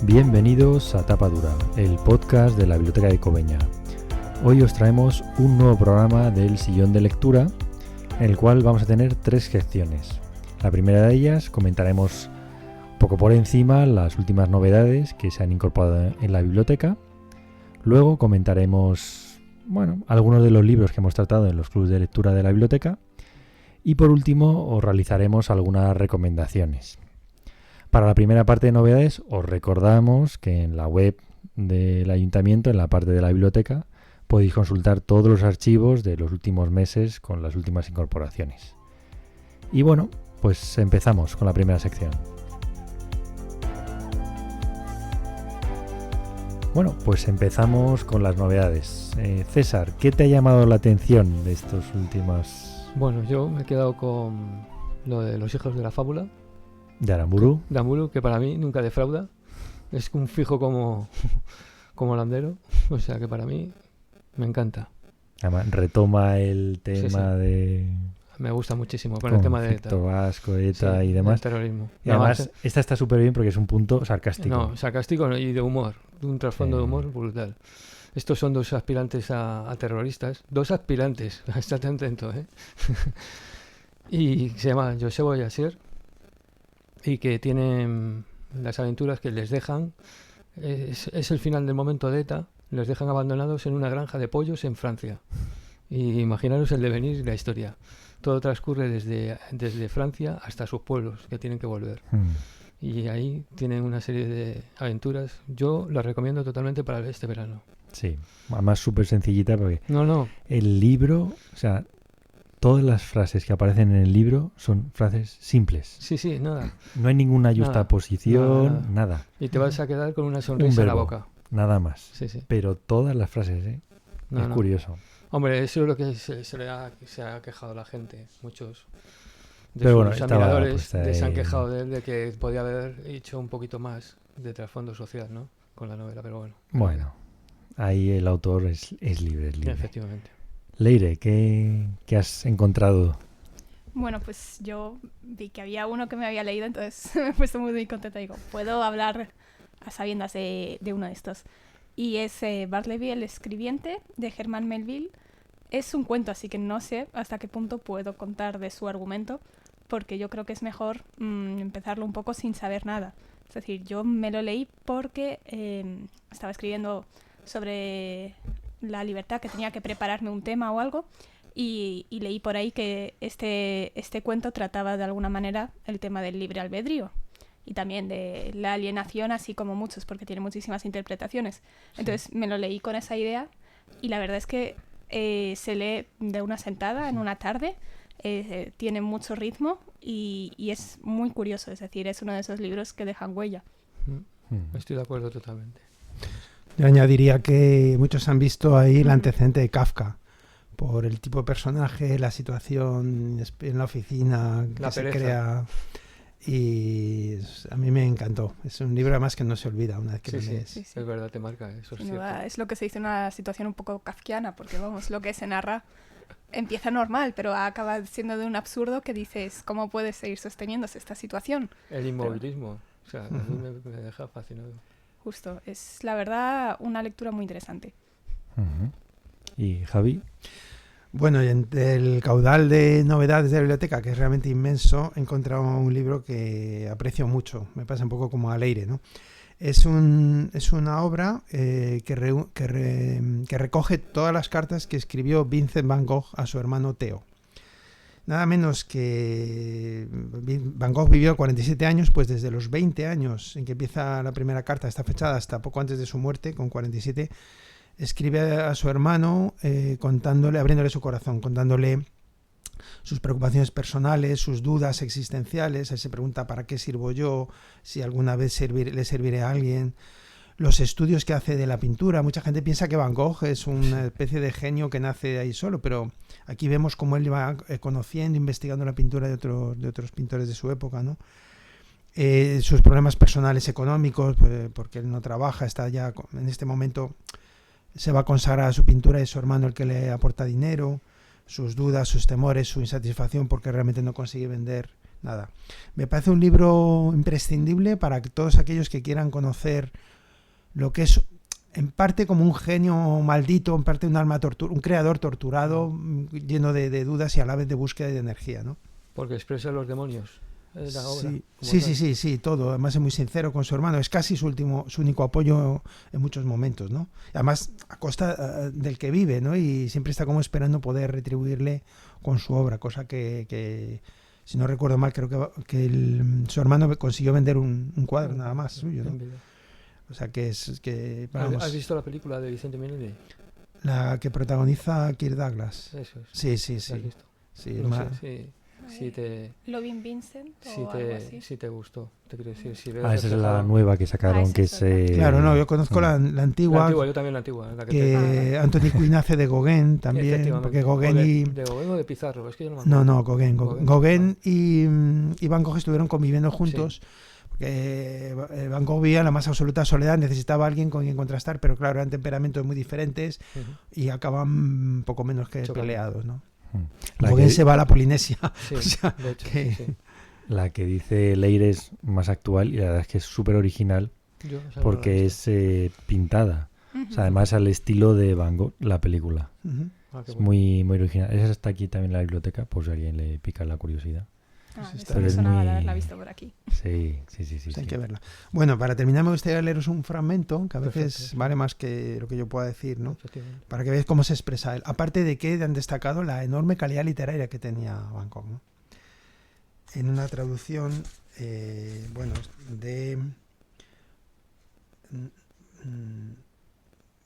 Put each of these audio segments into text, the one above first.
Bienvenidos a Tapa Dura, el podcast de la Biblioteca de Cobeña. Hoy os traemos un nuevo programa del Sillón de Lectura, en el cual vamos a tener 3 secciones. La primera de ellas comentaremos un poco por encima las últimas novedades que se han incorporado en la biblioteca. Luego comentaremos, algunos de los libros que hemos tratado en los clubes de lectura de la biblioteca. Y por último os realizaremos algunas recomendaciones. Para la primera parte de novedades os recordamos que en la web del ayuntamiento, en la parte de la biblioteca, podéis consultar todos los archivos de los últimos meses con las últimas incorporaciones. Y bueno, pues empezamos con la primera sección. Bueno, pues empezamos con las novedades. César, ¿qué te ha llamado la atención de estos últimos? Bueno, yo me he quedado con lo de Los hijos de la fábula. De Aramburu. De Aramburu, que para mí nunca defrauda. Es un fijo como Landero. O sea que para mí me encanta. Además, retoma el tema de... Me gusta muchísimo con el tema de ETA. Vasco, ETA y demás. Terrorismo. Y además, esta está súper bien porque es un punto sarcástico. No, sarcástico y de humor. De un trasfondo de humor brutal. Estos son 2 aspirantes a terroristas. 2 aspirantes. Estate atento, ¿eh? Y se llama Josebo y Asier. Y que tienen las aventuras que les dejan. Es el final del momento de ETA. Les dejan abandonados en una granja de pollos en Francia. Y imaginaros el devenir y la historia. Todo transcurre desde Francia hasta sus pueblos, que tienen que volver. Y ahí tienen una serie de aventuras. Yo las recomiendo totalmente para este verano. Sí, además súper sencillita porque el libro, o sea, todas las frases que aparecen en el libro son frases simples. Sí, nada. No hay ninguna justaposición, nada. Y te vas a quedar con una sonrisa en la boca. Nada más. Sí. Pero todas las frases, es curioso. Hombre, eso es lo que se ha quejado la gente. Muchos de sus admiradores se han quejado de él, de que podía haber hecho un poquito más de trasfondo social, ¿no? Con la novela, pero bueno. Bueno, ahí el autor es libre. Efectivamente. Leire, ¿qué has encontrado? Bueno, pues yo vi que había uno que me había leído, entonces me he puesto muy contenta. Digo, puedo hablar a sabiendas de uno de estos. Y es Bartleby el escribiente, de Herman Melville. Es un cuento, así que no sé hasta qué punto puedo contar de su argumento, porque yo creo que es mejor empezarlo un poco sin saber nada. Es decir, yo me lo leí porque estaba escribiendo sobre la libertad, que tenía que prepararme un tema o algo, y leí por ahí que este cuento trataba de alguna manera el tema del libre albedrío y también de la alienación, así como muchos, porque tiene muchísimas interpretaciones. Entonces me lo leí con esa idea y la verdad es que se lee de una sentada en una tarde, tiene mucho ritmo y es muy curioso, es decir, es uno de esos libros que dejan huella. Estoy de acuerdo totalmente. Yo añadiría que muchos han visto ahí el antecedente de Kafka, por el tipo de personaje, la situación en la oficina que se crea, y a mí me encantó. Es un libro además que no se olvida una vez que lo lees. Sí. Es verdad, te marca, eso es cierto. Es lo que se dice una situación un poco kafkiana, porque vamos, lo que se narra empieza normal, pero acaba siendo de un absurdo que dices, ¿cómo puede seguir sosteniéndose esta situación? El inmovilismo, o sea, a mí me deja fascinado. Justo, es la verdad una lectura muy interesante. ¿Y Javi? Bueno, y entre el caudal de novedades de la biblioteca, que es realmente inmenso, he encontrado un libro que aprecio mucho. Me pasa un poco como a Leire, ¿no? Es una obra que recoge todas las cartas que escribió Vincent van Gogh a su hermano Theo. Nada menos que Van Gogh vivió 47 años, pues desde los 20 años en que empieza la primera carta, está fechada hasta poco antes de su muerte, con 47, escribe a su hermano abriéndole su corazón, contándole sus preocupaciones personales, sus dudas existenciales. Él se pregunta ¿para qué sirvo yo? Si alguna vez le serviré a alguien. Los estudios que hace de la pintura. Mucha gente piensa que Van Gogh es una especie de genio que nace ahí solo, pero aquí vemos cómo él va conociendo, investigando la pintura de otros pintores de su época, ¿no? Sus problemas personales económicos, porque él no trabaja, está ya en este momento, se va a consagrar a su pintura y es su hermano el que le aporta dinero. Sus dudas, sus temores, su insatisfacción porque realmente no consigue vender nada. Me parece un libro imprescindible para todos aquellos que quieran conocer lo que es en parte como un genio maldito, en parte un un creador torturado, lleno de dudas y a la vez de búsqueda y de energía, ¿no? Porque expresa los demonios. La obra, sí, todo. Además es muy sincero con su hermano. Es casi su único apoyo en muchos momentos, ¿no? Además a costa del que vive, ¿no? Y siempre está como esperando poder retribuirle con su obra, cosa que si no recuerdo mal, creo que su hermano consiguió vender un cuadro nada más suyo, ¿no? O sea vamos, ¿Has visto la película de Vicente Minelli? La que protagoniza Kirk Douglas. Eso es. Sí. ¿La has visto? Sí, No sé si te... Loving Vincent o algo así. Si te gustó. Te quiero decir, si ves esa es reflejado... la nueva que sacaron, esa que es es... Claro, no, yo conozco la La antigua, antigua, yo también la antigua. La que Anthony Quinn hace de Gauguin también, Efectivamente. porque Gauguin y... ¿De Gauguin o de Pizarro? Es que yo no me acuerdo. No, Gauguin y Van Gogh estuvieron conviviendo juntos, porque Van Gogh vivía en la más absoluta soledad, necesitaba a alguien con quien contrastar, pero claro, eran temperamentos muy diferentes y acaban poco menos que peleados, ¿no? Gauguin se va a la Polinesia. Sí, o sea, de hecho, que... sí. La que dice Leire es más actual y la verdad es que es súper original Yo, o sea, porque no la he es pintada. O sea, además al estilo de Van Gogh, la película. Ujú. visto. Qué Es bueno. muy, muy original. Esa está aquí también en la biblioteca, por si a alguien le pica la curiosidad. Ah, Pues eso pero me es sonaba muy- de haberla visto por aquí. Sí. Hay que verla. Bueno, para terminar me gustaría leeros un fragmento que a veces Perfecto. vale más que lo que yo pueda decir, ¿no? Efectivamente. Para que veáis cómo se expresa él. Aparte de que han destacado la enorme calidad literaria que tenía Van Gogh, ¿no? En una traducción,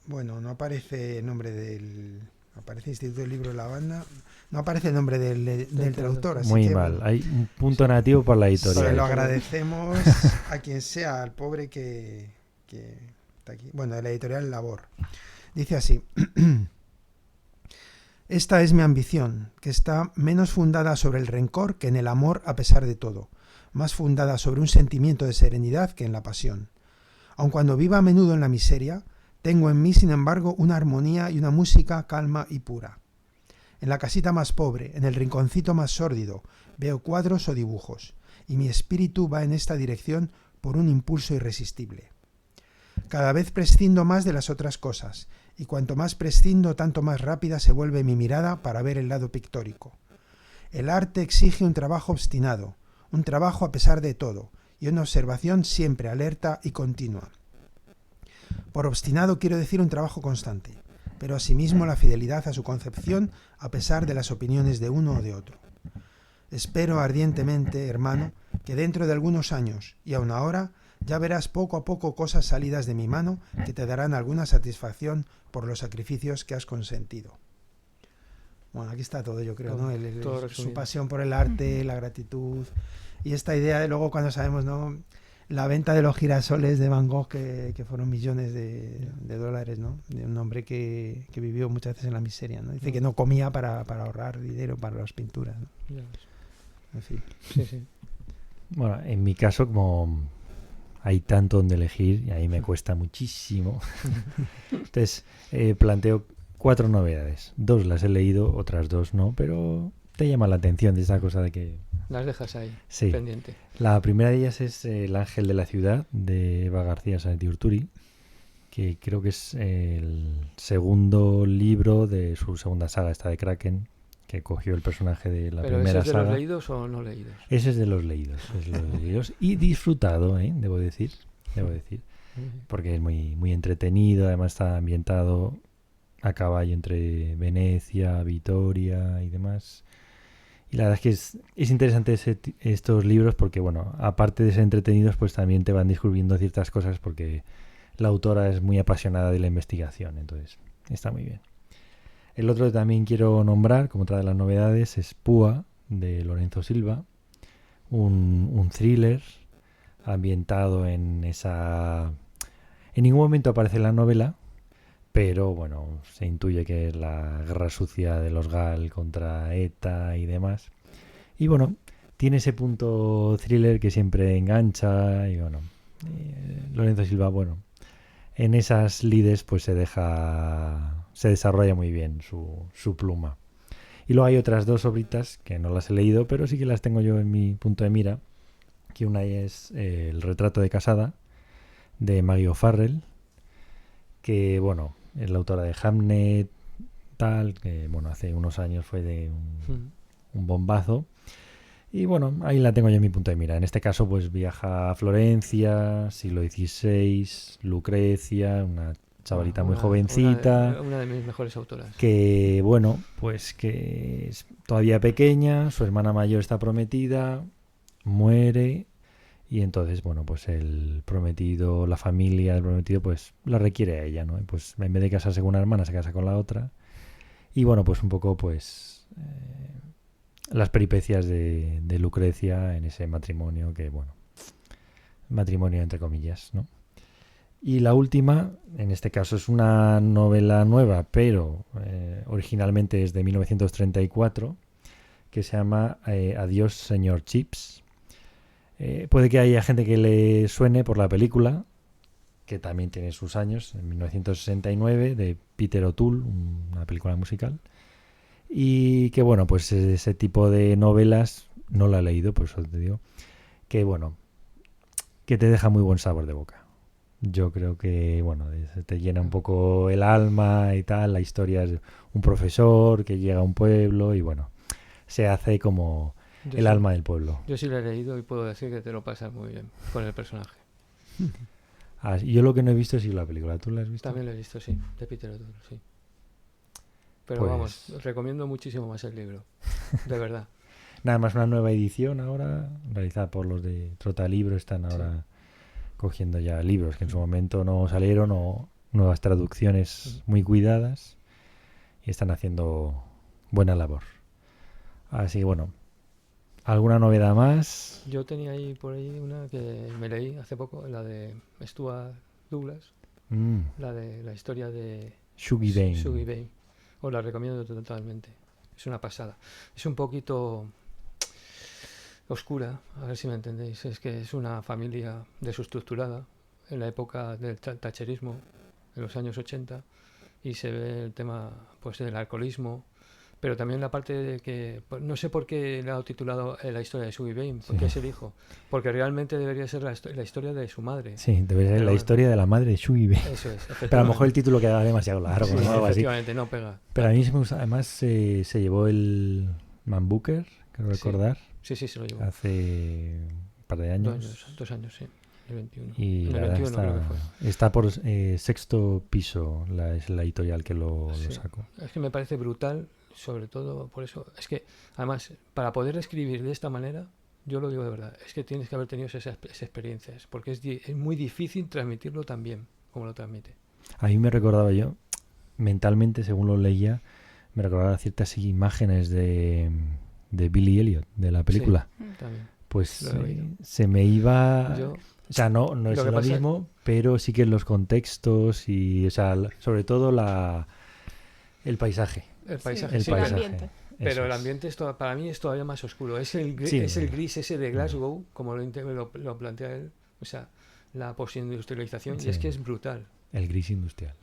bueno, no aparece el nombre aparece Instituto del Libro de la Banda, no aparece el nombre del traductor, así Muy que, mal. bueno, Hay un punto negativo por la se editorial. lo agradecemos a quien sea, al pobre que está aquí. Bueno, de la editorial Labor. Dice así: esta es mi ambición, que está menos fundada sobre el rencor que en el amor a pesar de todo, más fundada sobre un sentimiento de serenidad que en la pasión. Aun cuando viva a menudo en la miseria, tengo en mí, sin embargo, una armonía y una música calma y pura. En la casita más pobre, en el rinconcito más sórdido, veo cuadros o dibujos, y mi espíritu va en esta dirección por un impulso irresistible. Cada vez prescindo más de las otras cosas, y cuanto más prescindo, tanto más rápida se vuelve mi mirada para ver el lado pictórico. El arte exige un trabajo obstinado, un trabajo a pesar de todo, y una observación siempre alerta y continua. Por obstinado quiero decir un trabajo constante, pero asimismo la fidelidad a su concepción a pesar de las opiniones de uno o de otro. Espero ardientemente, hermano, que dentro de algunos años, y aun ahora, ya verás poco a poco cosas salidas de mi mano que te darán alguna satisfacción por los sacrificios que has consentido. Bueno, aquí está todo, yo creo, ¿no? Todo Su resumido. pasión por el arte, la gratitud, y esta idea de luego cuando sabemos, ¿no?, la venta de los girasoles de Van Gogh, que fueron millones de dólares, ¿no? De un hombre que vivió muchas veces en la miseria, ¿no? Dice que no comía para ahorrar dinero para las pinturas, ¿no? Ya ves. En fin. Sí. Bueno, en mi caso, como hay tanto donde elegir y ahí me cuesta muchísimo, entonces planteo 4 novedades. 2 las he leído, otras 2 no, pero te llama la atención de esa cosa de que... Las dejas ahí, Sí. pendiente. La primera de ellas es El ángel de la ciudad, de Eva García Sáenz de Urturi, que creo que es el segundo libro de su segunda saga, esta de Kraken, que cogió el personaje de la ¿Pero primera ese es de saga. los leídos o no leídos? Ese es de los leídos, y disfrutado, debo decir, porque es muy, muy entretenido, además está ambientado a caballo entre Venecia, Vitoria y demás. Y la verdad es que es interesante estos libros porque, bueno, aparte de ser entretenidos, pues también te van descubriendo ciertas cosas porque la autora es muy apasionada de la investigación, entonces está muy bien. El otro que también quiero nombrar, como otra de las novedades, es Púa, de Lorenzo Silva, un thriller ambientado en esa... En ningún momento aparece la novela, pero bueno, se intuye que es la guerra sucia de los GAL contra ETA y demás. Y bueno, tiene ese punto thriller que siempre engancha y bueno, Lorenzo Silva, bueno, en esas lides pues se desarrolla muy bien su pluma. Y luego hay otras 2 obritas que no las he leído, pero sí que las tengo yo en mi punto de mira, que una es El retrato de casada, de Maggie O'Farrell, que, bueno, es la autora de Hamnet, tal, que, bueno, hace unos años fue de un bombazo. Y, bueno, ahí la tengo yo en mi punto de mira. En este caso, pues viaja a Florencia, siglo XVI, Lucrecia, una chavalita muy jovencita. Una de mis mejores autoras. Que, bueno, pues que es todavía pequeña, su hermana mayor está prometida, muere, y entonces, bueno, pues el prometido, la familia del prometido, pues la requiere a ella, ¿no? Y pues en vez de casarse con una hermana, se casa con la otra. Y, bueno, pues un poco, pues las peripecias de Lucrecia en ese matrimonio, que, bueno, matrimonio entre comillas, ¿no? Y la última, en este caso, es una novela nueva, pero originalmente es de 1934, que se llama Adiós, señor Chips. Puede que haya gente que le suene por la película, que también tiene sus años, en 1969, de Peter O'Toole, una película musical. Y que, bueno, pues ese tipo de novelas no la he leído, por eso te digo, que, bueno, que te deja muy buen sabor de boca. Yo creo que, bueno, te llena un poco el alma y tal. La historia es un profesor que llega a un pueblo y, bueno, se hace como el alma del pueblo. Yo sí lo he leído y puedo decir que te lo pasas muy bien con el personaje. Yo lo que no he visto es la película. ¿Tú la has visto? También lo he visto, sí, de Peter O'Toole, sí. Pero pues, vamos, recomiendo muchísimo más el libro, de verdad. Nada más una nueva edición ahora, realizada por los de Trotalibro, están ahora cogiendo ya libros que en su momento no salieron, o nuevas traducciones muy cuidadas, y están haciendo buena labor. Así que, bueno, ¿alguna novedad más? Yo tenía ahí por ahí una que me leí hace poco, la de Stuart Douglas, la de la historia de Shuggie Bain. Os la recomiendo totalmente. Es una pasada. Es un poquito oscura, a ver si me entendéis. Es que es una familia desestructurada en la época del thatcherismo, en los años 80, y se ve el tema, pues, del alcoholismo, pero también la parte de que, no sé por qué le ha titulado la historia de Shuggie Bain, porque es el hijo, porque realmente debería ser la historia de su madre. Sí, debería ser la historia de la madre de Shuggie Bain. Eso es. Pero a lo mejor el título queda demasiado largo, sí, ¿no? Algo efectivamente, así. No pega. Pero a mí me gusta, además se llevó el Man Booker, creo recordar. Sí, se lo llevó. Hace un par de años. 2 años, sí. El 21. Y el la 21 verdad creo que fue. está por Sexto Piso, es la editorial que lo sacó. Es que me parece brutal, sobre todo por eso. Es que, además, para poder escribir de esta manera, yo lo digo de verdad, es que tienes que haber tenido esas experiencias, porque es muy difícil transmitirlo tan bien como lo transmite. A mí me recordaba yo, mentalmente, según lo leía, me recordaba ciertas imágenes de Billy Elliot, de la película. Sí, también. Pues se me iba... O sea, no es lo mismo, pero sí que en los contextos y, o sea, sobre todo el paisaje. El paisaje, sí, sí, el ambiente. Pero el ambiente para mí es todavía más oscuro. Es el gris ese de Glasgow, como lo plantea él. O sea, la posindustrialización, y es que es brutal. El gris industrial.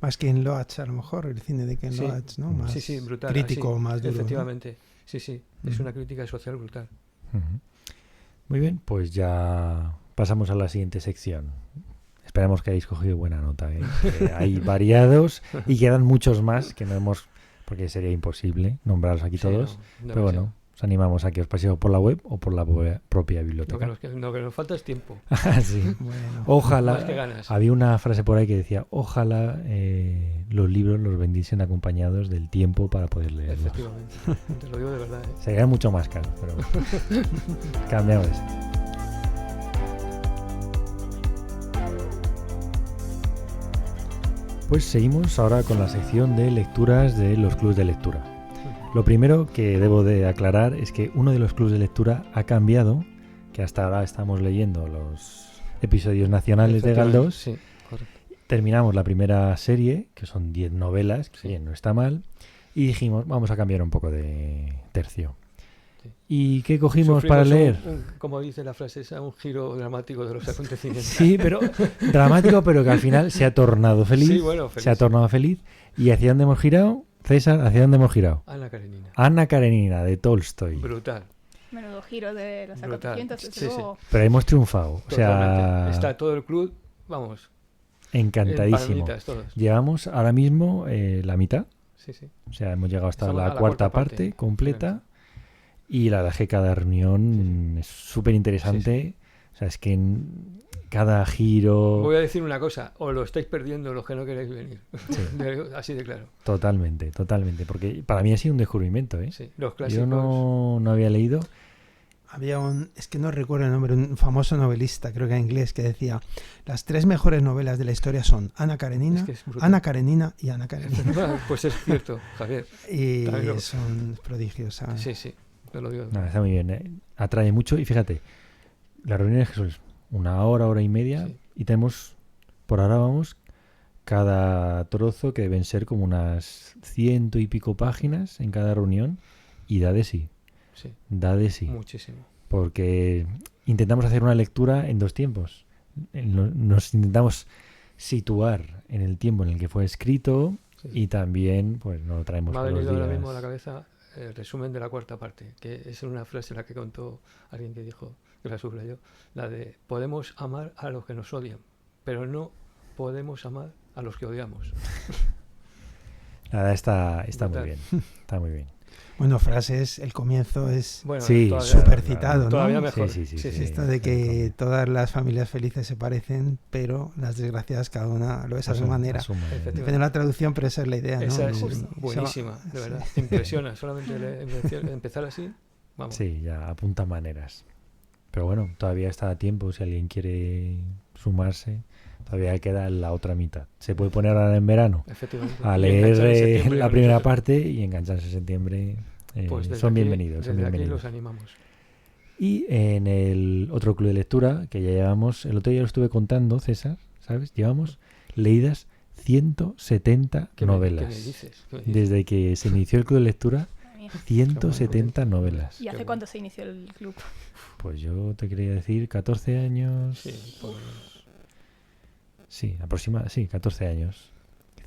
Más que en Loach, a lo mejor, el cine de Ken Loach, ¿no? Más brutal. Crítico, más duro. Efectivamente. ¿No? Sí. Es una crítica social brutal. Muy bien, pues ya pasamos a la siguiente sección. Esperamos que hayáis cogido buena nota, ¿eh? Hay variados y quedan muchos más que no hemos, porque sería imposible nombrarlos aquí todos. Pero bueno, os animamos a que os paséis por la web o por la propia biblioteca. Lo que nos falta es tiempo. Sí. Bueno. Ojalá. Más que ganas. Había una frase por ahí que decía: ojalá los libros los vendiesen acompañados del tiempo para poder leerlos. Efectivamente. Te lo digo de verdad. Sería mucho más caro, pero cambiamos eso. Pues seguimos ahora con la sección de lecturas de los clubs de lectura. Lo primero que debo de aclarar es que uno de los clubs de lectura ha cambiado, que hasta ahora estamos leyendo los episodios nacionales de Galdós. Sí, correcto. Terminamos la primera serie, que son 10 novelas, que bien, no está mal, y dijimos, vamos a cambiar un poco de tercio. Sí. ¿Y qué cogimos para leer? Como dice la frase esa, un giro dramático de los acontecimientos. Sí, pero dramático, pero que al final se ha tornado feliz. Sí, bueno, feliz. Se ha tornado feliz. ¿Y hacia dónde hemos girado? César, ¿hacia dónde hemos girado? Ana Karenina. Ana Karenina, de Tolstoy. Brutal. Menudo giro de los Brutal. acontecimientos, desde Sí, luego. Pero hemos triunfado. O Totalmente. sea, Está todo el club, vamos, en encantadísimo. palomitas todos. Llevamos ahora mismo la mitad. Sí, sí. O sea, hemos llegado hasta Estamos la a la cuarta cuarta parte. parte completa. Y la verdad es que cada reunión es súper interesante. O sea, es que en cada giro... Voy a decir una cosa, os lo estáis perdiendo los que no queréis venir. Sí. Así de claro. Totalmente, totalmente. Porque para mí ha sido un descubrimiento, ¿eh? Sí. Los Yo clásicos. no había leído. Había es que no recuerdo el nombre, un famoso novelista, creo que en inglés, que decía: las 3 mejores novelas de la historia son Ana Karenina, Es que es brutal. Ana Karenina y Ana Karenina. Pues es cierto, Javier. Y También lo- son prodigiosas. Sí, sí. Te lo digo. Nada, está muy bien, ¿eh? Atrae mucho. Y fíjate, las reuniones que son una hora y media. Sí. Y tenemos, por ahora vamos, cada trozo que deben ser como unas 100 y pico páginas en cada reunión. Y da de sí. Sí, Da de sí. muchísimo. Porque intentamos hacer una lectura en 2 tiempos. Nos intentamos situar en el tiempo en el que fue escrito Sí. y también pues no lo traemos Me ha a los venido ahora días. mismo a la cabeza el resumen de la cuarta parte, que es una frase la que contó alguien que dijo, que la subrayó, la de podemos amar a los que nos odian, pero no podemos amar a los que odiamos. La verdad está muy Brutal. bien. Está muy bien. Bueno, frases, el comienzo es Bueno, Sí, todavía, súper citado, ¿no? todavía Sí, mejor. sí, sí, sí. esto de que todas las familias felices se parecen, pero las desgraciadas cada una lo es a su manera. Efectivamente. Depende de la traducción, pero esa es la idea, ¿no? Esa es Justo. buenísima, de verdad. Sí. Impresiona, solamente empezar así, vamos. Sí, ya apunta maneras. Pero bueno, todavía está a tiempo si alguien quiere sumarse. Todavía queda la otra mitad. Se puede poner ahora en verano Efectivamente. a Y leer enganchar en septiembre la con primera nosotros. parte y engancharse en septiembre. Pues desde Son aquí- bienvenidos. Son desde aquí bienvenidos. los animamos. Y en el otro club de lectura, que ya llevamos, el otro día lo estuve contando, César, ¿sabes? Llevamos leídas 170 ¿Qué novelas. me dices? ¿Qué me dices? Desde que se inició el club de lectura, Madre mía. 170 novelas. ¿Y Qué hace bueno. cuánto se inició el club? Pues yo te quería decir 14 años. Sí, por lo menos. Sí, sí, 14 años.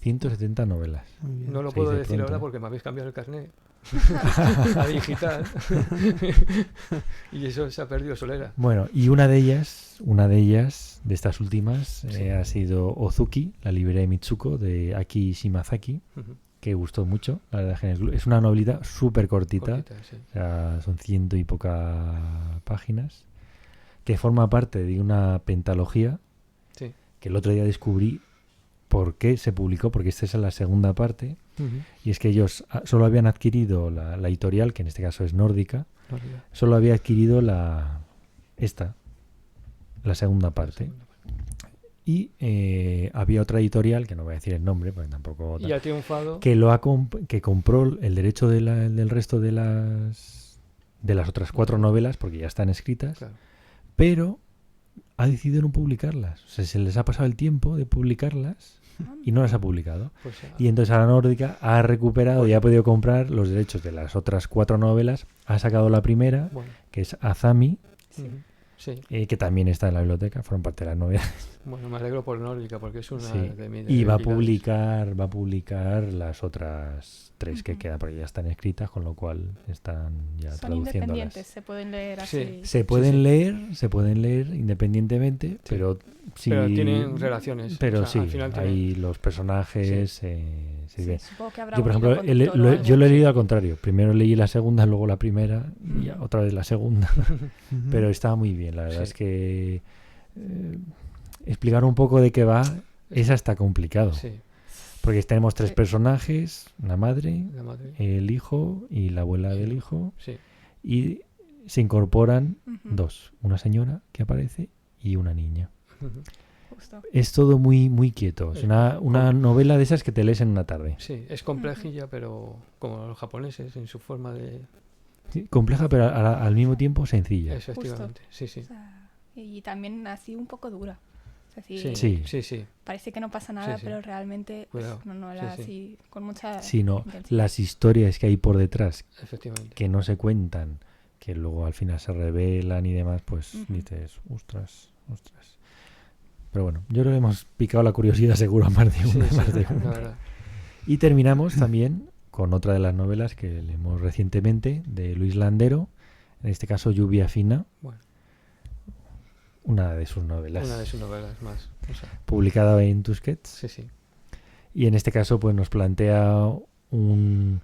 170 novelas. Muy bien. No lo Se puedo dice decir pronto, ahora ¿eh? porque me habéis cambiado el carnet a digital y eso se ha perdido solera. Bueno, y una de ellas, de estas últimas, Sí. ha sido Ozuki, la librería de Mitsuko, de Aki Shimazaki, Ujú. que gustó mucho. La verdad es una novelita súper cortita. Cortita, sí. O sea, son 100 y poca páginas, que forma parte de una pentalogía Sí. que el otro día descubrí por qué se publicó, porque esta es la segunda parte, y es que ellos solo habían adquirido la editorial, que en este caso es nórdica, No olvides. solo había adquirido la segunda parte. Y había otra editorial, que no voy a decir el nombre, porque tampoco... Y ha triunfado. que compró el derecho del resto de las otras 4 novelas, porque ya están escritas, Claro. pero ha decidido no publicarlas. O sea, se les ha pasado el tiempo de publicarlas y no las ha publicado. Pues, Y entonces a la nórdica ha recuperado y ha podido comprar los derechos de las otras 4 novelas. Ha sacado la primera, bueno, que es Azami, ujú, sí. que también está en la biblioteca, fueron parte de las novedades. Bueno, me alegro por Nórdica porque es una Sí. de mis Y va a debilidades. publicar las otras 3 que Ujú. quedan, porque ya están escritas, con lo cual están ya Son traduciéndolas. independientes, se pueden leer así. Se pueden sí. se pueden leer independientemente, pero sí, Pero tienen relaciones. Pero o sea, sí, al final tienen- ahí los personajes se Sí, ven. supongo que habrá Yo, por un ejemplo, hilo conductor o algo. yo lo he leído al contrario. Primero leí la segunda, luego la primera y Mm. otra vez la segunda. Ujú. Pero estaba muy bien, la verdad Sí. es que explicar un poco de qué va es hasta complicado. Sí, Porque tenemos 3 Sí. personajes, la madre, la madre. el hijo y la abuela Sí. del hijo, Sí, y se incorporan Ujú, 2, una señora que aparece y una niña. ujú. justo. Es todo muy muy quieto. Es una novela de esas que te lees en una tarde. Sí, es complejilla, pero como los japoneses en su forma de... Sí, compleja, pero al mismo tiempo sencilla. Efectivamente, sí, sí. O sea, y también así un poco dura. O sea, Sí, Sí. sí, sí. parece que no pasa nada, Sí, sí. pero realmente Cuidado. no novela Sí, sí. así con mucha Sino intensidad. las historias que hay por detrás Efectivamente. que no se cuentan, que luego al final se revelan y demás, pues Ujú. dices, ostras. Pero bueno, yo creo que hemos picado la curiosidad seguro a más de Sí, una. sí, más de la una. verdad. Y terminamos también con otra de las novelas que leemos recientemente, de Luis Landero, en este caso Lluvia Fina, Bueno, una de sus novelas, una de sus novelas más. O sea, publicada en Tusquets. sí, sí. Y en este caso pues nos plantea un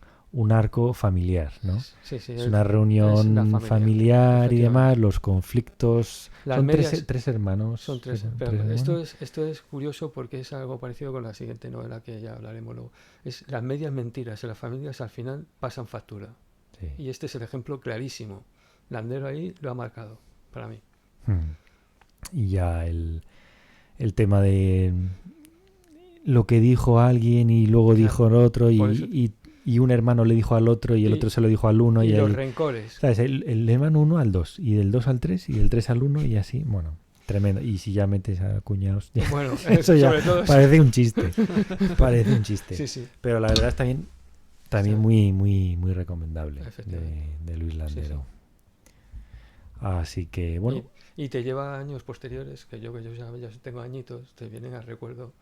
arco familiar, ¿no? Sí, sí, Es una reunión la familia, familiar y demás, efectivamente. los conflictos. Las Son medias- tres hermanos. Son tres. Pero esto es curioso porque es algo parecido con la siguiente novela que ya hablaremos luego. Es las medias mentiras en las familias al final pasan factura. Sí. Y este es el ejemplo clarísimo. Landero ahí lo ha marcado para mí. Y ya el tema de lo que dijo alguien y luego Claro, dijo el otro por eso- y un hermano le dijo al otro y el Y- otro se lo dijo al uno y y los el, rencores. ¿sabes? El hermano 1 al 2 y del 2 al 3 y del 3 al 1 y así, bueno, tremendo. Y si ya metes a cuñados, ya, Bueno, eso ya sobre todo. parece un chiste. Parece un chiste. Sí, sí. Pero la verdad es también Sí. muy recomendable Efectivamente. de Luis Landero. Sí, Así que, bueno, Y te lleva años posteriores, que yo ya tengo añitos, te vienen al recuerdo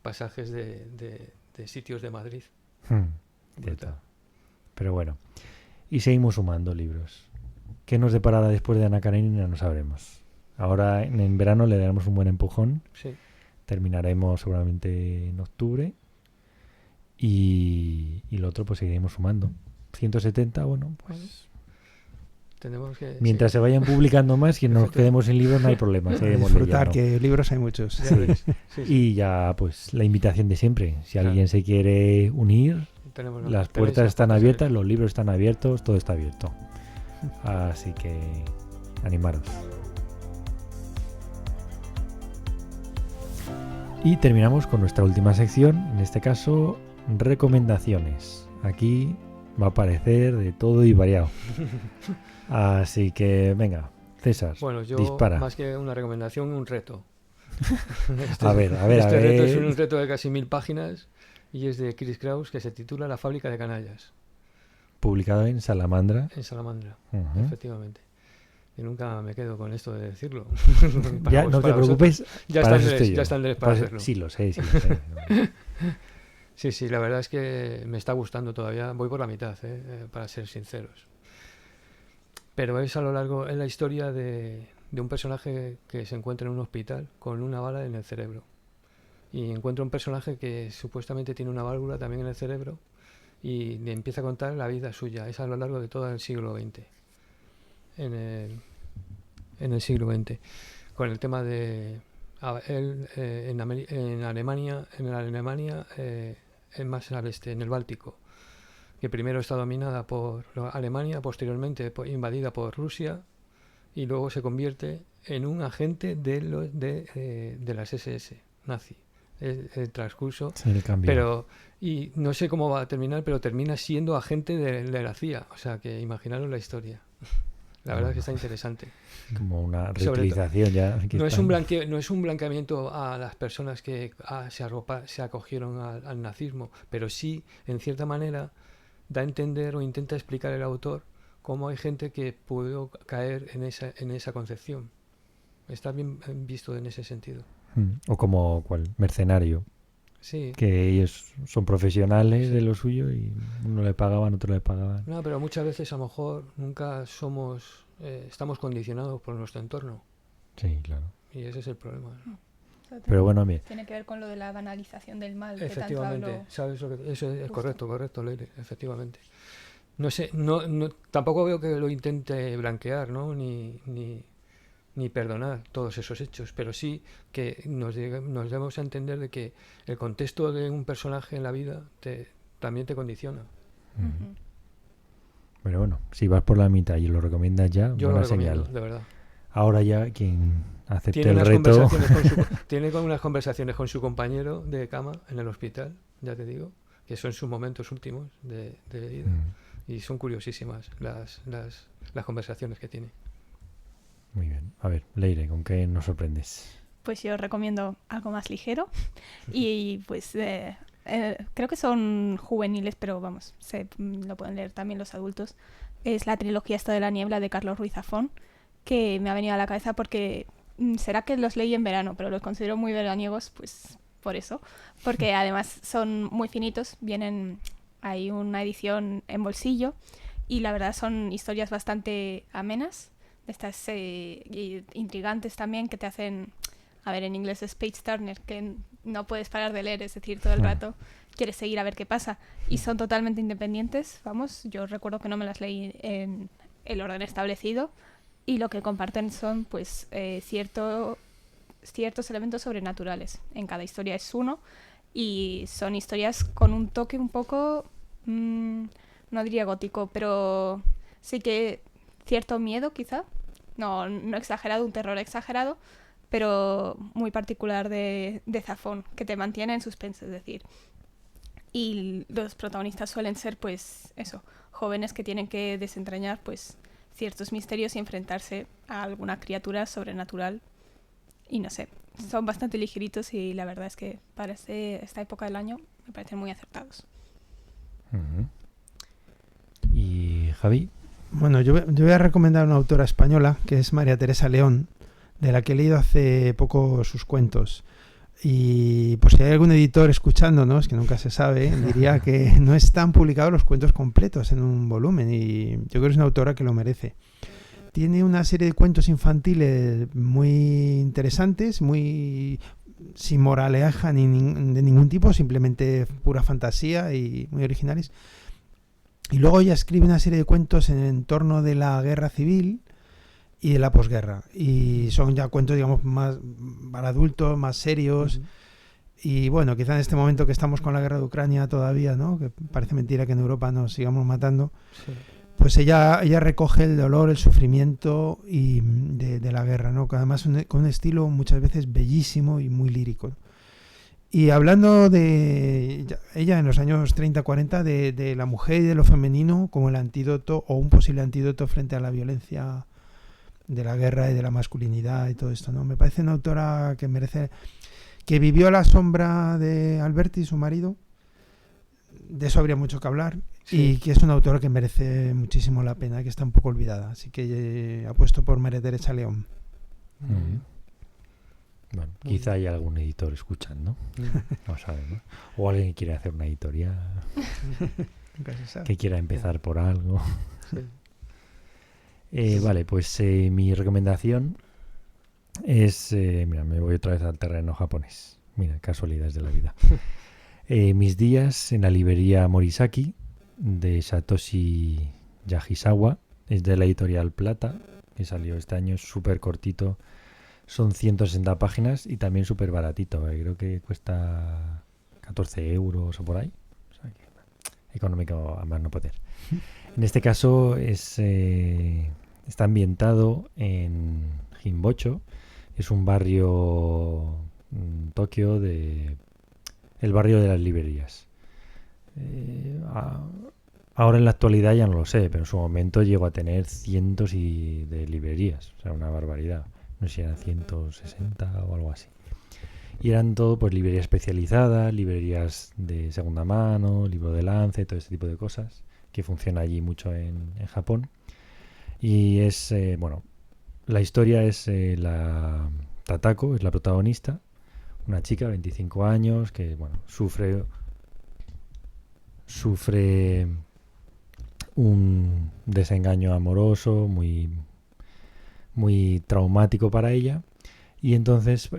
pasajes de sitios de Madrid. cierto. Brutal. Pero bueno, y seguimos sumando libros. ¿Qué nos deparará después de Ana Karenina? No sabremos. Ahora en verano le daremos un buen empujón. Sí. Terminaremos seguramente en octubre. Y lo otro pues seguiremos sumando. 170, bueno, pues Tenemos que... mientras se vayan publicando más y nos quedemos sin libros no hay problema. Seguiremos Disfrutar, leyendo. que libros hay muchos. Ya ves. Sí, sí. Y ya pues la invitación de siempre. Si Claro. alguien se quiere unir, Tenemos las tenéis puertas las están puertas abiertas, los libros están abiertos, todo está abierto. Así que animaros. Y terminamos con nuestra última sección, en este caso, recomendaciones. Aquí va a aparecer de todo y variado. Así que venga, César, Bueno, yo dispara. más que una recomendación, un reto. A ver. Este reto es un reto de casi 1000 páginas y es de Chris Kraus, que se titula La fábrica de canallas, Publicado en Salamandra. en Salamandra, Ujú. efectivamente. Y nunca me quedo con esto de decirlo. Ya no te preocupes, Ya para está eso Andrés, estoy yo. ya está Andrés para Pues, hacerlo. sí, lo sé, sí lo sé. Sí, sí, la verdad es que me está gustando todavía. Voy por la mitad, para ser sinceros. Pero es a lo largo, es la historia de un personaje que se encuentra en un hospital con una bala en el cerebro. Y encuentra un personaje que supuestamente tiene una válvula también en el cerebro y le empieza a contar la vida suya. Es a lo largo de todo el siglo XX. En el siglo XX. Con el tema de... él en Alemania, es más al este, en el Báltico, que primero está dominada por Alemania, posteriormente invadida por Rusia, y luego se convierte en un agente de las SS nazi. El transcurso, Sí, el cambio. y no sé cómo va a terminar, pero termina siendo agente de la CIA. O sea que imaginaros la historia. La verdad es que está interesante. Como una Sobre reutilización ya. Aquí No es, están. no es un blanqueamiento a las personas que se acogieron al nazismo, pero sí, en cierta manera, da a entender o intenta explicar el autor cómo hay gente que pudo caer en esa concepción. Está bien visto en ese sentido. O como cual mercenario, Sí. que ellos son profesionales de lo suyo y uno le pagaban, otro le pagaban. No, pero muchas veces a lo mejor nunca estamos condicionados por nuestro entorno. Sí, claro. Y ese es el problema, ¿no? Pero bueno, mire, Tiene que ver con lo de la banalización del mal. Que tanto Efectivamente, hablo. ¿sabes lo que eso es Justo. correcto, Leire, efectivamente. No sé, tampoco veo que lo intente blanquear, ¿no? Ni perdonar todos esos hechos, pero sí que nos debemos a entender de que el contexto de un personaje en la vida también te condiciona. Ujú. pero bueno, si vas por la mitad y lo recomiendas ya, Yo lo buena recomiendo, señal. de verdad. Ahora ya quien acepte Tiene el unas reto, tiene unas conversaciones con su compañero de cama en el hospital, ya te digo, que son sus momentos últimos de vida. Y son curiosísimas las conversaciones que tiene. Muy bien. A ver, Leire, ¿con qué nos sorprendes? Pues yo recomiendo algo más ligero y pues creo que son juveniles, pero vamos, lo pueden leer también los adultos. Es la trilogía esta de la niebla de Carlos Ruiz Zafón, que me ha venido a la cabeza porque será que los leí en verano, pero los considero muy veraniegos, pues por eso, porque además son muy finitos, vienen hay una edición en bolsillo y la verdad son historias bastante amenas, de estas intrigantes también, que te hacen, a ver, en inglés es page turner, que no puedes parar de leer, es decir, todo el rato quieres seguir a ver qué pasa, y son totalmente independientes, vamos, yo recuerdo que no me las leí en el orden establecido, y lo que comparten son pues ciertos elementos sobrenaturales. En cada historia es uno, y son historias con un toque un poco, no diría gótico, pero sí que cierto miedo quizá, no exagerado, un terror exagerado, pero muy particular de Zafón, que te mantiene en suspense, es decir. Y los protagonistas suelen ser, pues, eso, jóvenes que tienen que desentrañar, pues, ciertos misterios y enfrentarse a alguna criatura sobrenatural. Y no sé, son bastante ligeritos y la verdad es que para esta época del año me parecen muy acertados. ¿Y Javi? Bueno, yo voy a recomendar una autora española que es María Teresa León, de la que he leído hace poco sus cuentos. Y pues si hay algún editor escuchándonos, que nunca se sabe, diría que no están publicados los cuentos completos en un volumen, y yo creo que es una autora que lo merece. Tiene una serie de cuentos infantiles muy interesantes, muy sin moraleja de ningún tipo, simplemente pura fantasía y muy originales. Y luego ella escribe una serie de cuentos en el entorno de la guerra civil y de la posguerra, y son ya cuentos, digamos, más para adultos, más serios. Y bueno, quizá en este momento que estamos con la guerra de Ucrania todavía, ¿no?, que parece mentira que en Europa nos sigamos matando, pues ella recoge el dolor, el sufrimiento y de la guerra, ¿no?, además con un estilo muchas veces bellísimo y muy lírico. Y hablando de ella en los años 30-40, de la mujer y de lo femenino como el antídoto o un posible antídoto frente a la violencia de la guerra y de la masculinidad y todo esto, ¿no? Me parece una autora que merece, que vivió a la sombra de Alberti, su marido, de eso habría mucho que hablar, y que es una autora que merece muchísimo la pena, que está un poco olvidada, así que apuesto por María Teresa León. Bueno, quizá haya algún editor escuchando, no sabes, ¿no? O alguien que quiera hacer una editorial, que quiera empezar por algo. Vale, pues mi recomendación es, mira, me voy otra vez al terreno japonés, mira, casualidades de la vida. Mis días en la librería Morisaki, de Satoshi Yajisawa, es de la editorial Plata, que salió este año, es súper cortito, son 160 páginas y también súper baratito, creo que cuesta 14 euros o por ahí, o sea que, económico a más no poder. En este caso está ambientado en Himbocho, es un barrio en Tokio, el barrio de las librerías. Ahora en la actualidad ya no lo sé, pero en su momento llegó a tener cientos de librerías, o sea, una barbaridad. No sé si eran 160 o algo así. Y eran todo pues librerías especializadas, librerías de segunda mano, libro de lance, todo ese tipo de cosas, que funciona allí mucho en Japón. Y es, bueno, la historia es la Tatako, es la protagonista, una chica de 25 años que, bueno, sufre un desengaño amoroso muy, muy traumático para ella, y entonces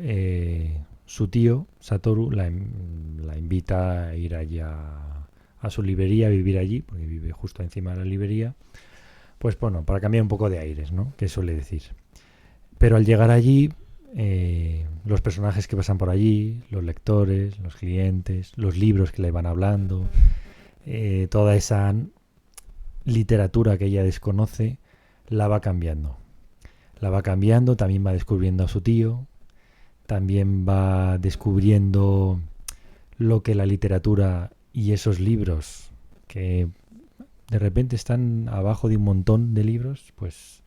su tío, Satoru, la invita a ir allá a su librería, a vivir allí, porque vive justo encima de la librería, pues bueno, para cambiar un poco de aires, ¿no?, que suele decir. Pero al llegar allí, los personajes que pasan por allí, los lectores, los clientes, los libros que le van hablando, toda esa literatura que ella desconoce, la va cambiando. También va descubriendo a su tío, también va descubriendo lo que la literatura y esos libros que de repente están abajo de un montón de libros, pues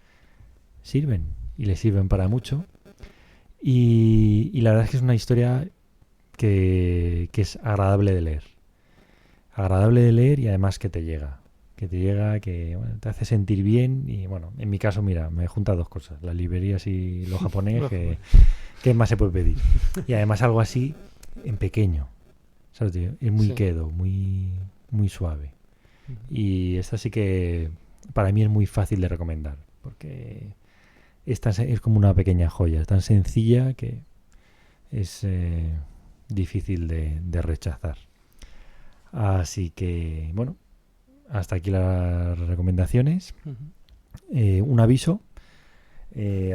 sirven, y le sirven para mucho. Y la verdad es que es una historia que es agradable de leer. Y además que te llega, que bueno, te hace sentir bien. Y bueno, en mi caso, mira, me junta dos cosas, las librerías y lo japonés, que más se puede pedir. Y además algo así en pequeño, ¿sabes, tío? Es muy quedo, muy muy suave. Y esta sí que para mí es muy fácil de recomendar, porque es como una pequeña joya, es tan sencilla que es difícil de rechazar. Así que, bueno, hasta aquí las recomendaciones. Un aviso,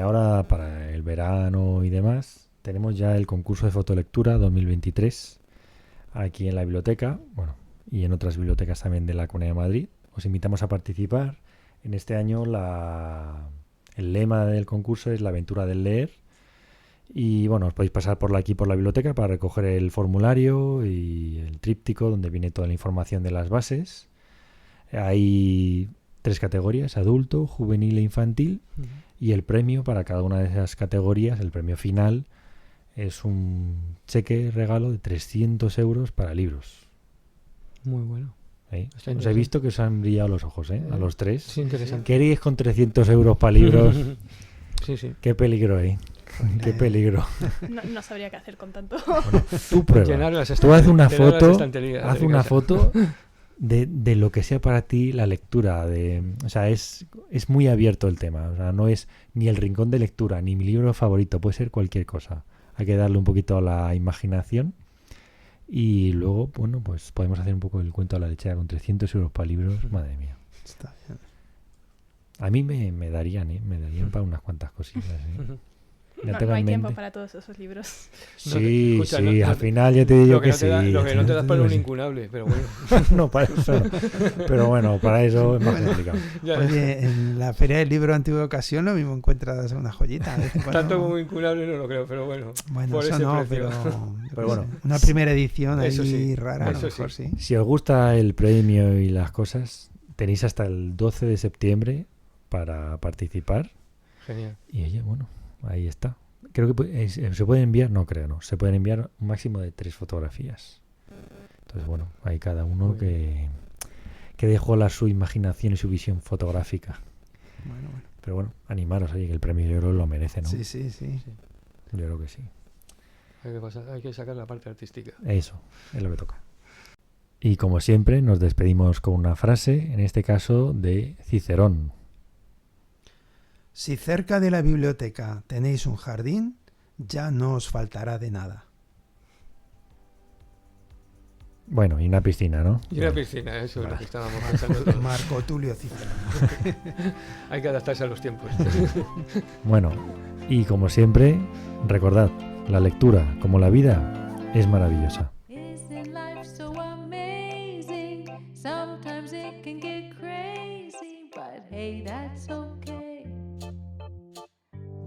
ahora para el verano y demás, tenemos ya el concurso de fotolectura 2023 aquí en la biblioteca, bueno, y en otras bibliotecas también de la Comunidad de Madrid. Os invitamos a participar. En este año el lema del concurso es la aventura del leer. Y bueno, os podéis pasar aquí por la biblioteca para recoger el formulario y el tríptico donde viene toda la información de las bases. Hay 3 categorías, adulto, juvenil e infantil. Y el premio para cada una de esas categorías, el premio final, es un cheque regalo de 300 euros para libros. Muy bueno. Os he visto que os han brillado los ojos, a los 3. Sí, interesante. ¿Qué haríais con 300 euros para libros? Sí. Qué peligro, Qué peligro. No sabría qué hacer con tanto. Bueno, tú prueba. Tú haz una foto de lo que sea para ti la lectura. O sea, es muy abierto el tema. O sea, no es ni el rincón de lectura, ni mi libro favorito. Puede ser cualquier cosa. Hay que darle un poquito a la imaginación. Y luego, bueno, pues podemos hacer un poco el cuento a la lechera con 300 euros para libros. Madre mía. Está bien. A mí me darían para unas cuantas cosillas. No hay tiempo para todos esos libros. Sí, al final ya te digo que sí. Lo que no te das para un incunable, pero bueno. No, para eso no. Pero bueno, para eso es más complicado. Oye, en la Feria del Libro Antigua Ocasión lo mismo encuentras una joyita. Tanto como incunable no lo creo, pero bueno. Bueno, por eso ese no, precio. pero bueno. Una primera edición ahí sí, rara, a lo eso mejor sí. Si os gusta el premio y las cosas, tenéis hasta el 12 de septiembre para participar. Genial. Y oye, bueno, ahí está. Creo que se pueden enviar, se pueden enviar un máximo de 3 fotografías. Entonces, bueno, hay cada uno que dejó su imaginación y su visión fotográfica. Bueno. Pero bueno, animaros, oye, que el premio yo creo que lo merece, ¿no? Sí. Yo creo que sí. Hay que sacar la parte artística. Eso, es lo que toca. Y como siempre, nos despedimos con una frase, en este caso de Cicerón. Si cerca de la biblioteca tenéis un jardín, ya no os faltará de nada. Bueno, y una piscina, ¿no? Y una piscina, eso es lo que estábamos pensando todos. Marco Tulio Cicerón. Hay que adaptarse a los tiempos. Bueno, y como siempre, recordad, la lectura, como la vida, es maravillosa.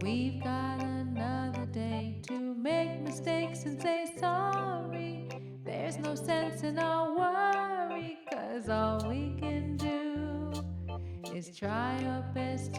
We've got another day to make mistakes and say sorry. There's no sense in our worry, 'cause all we can do is try our best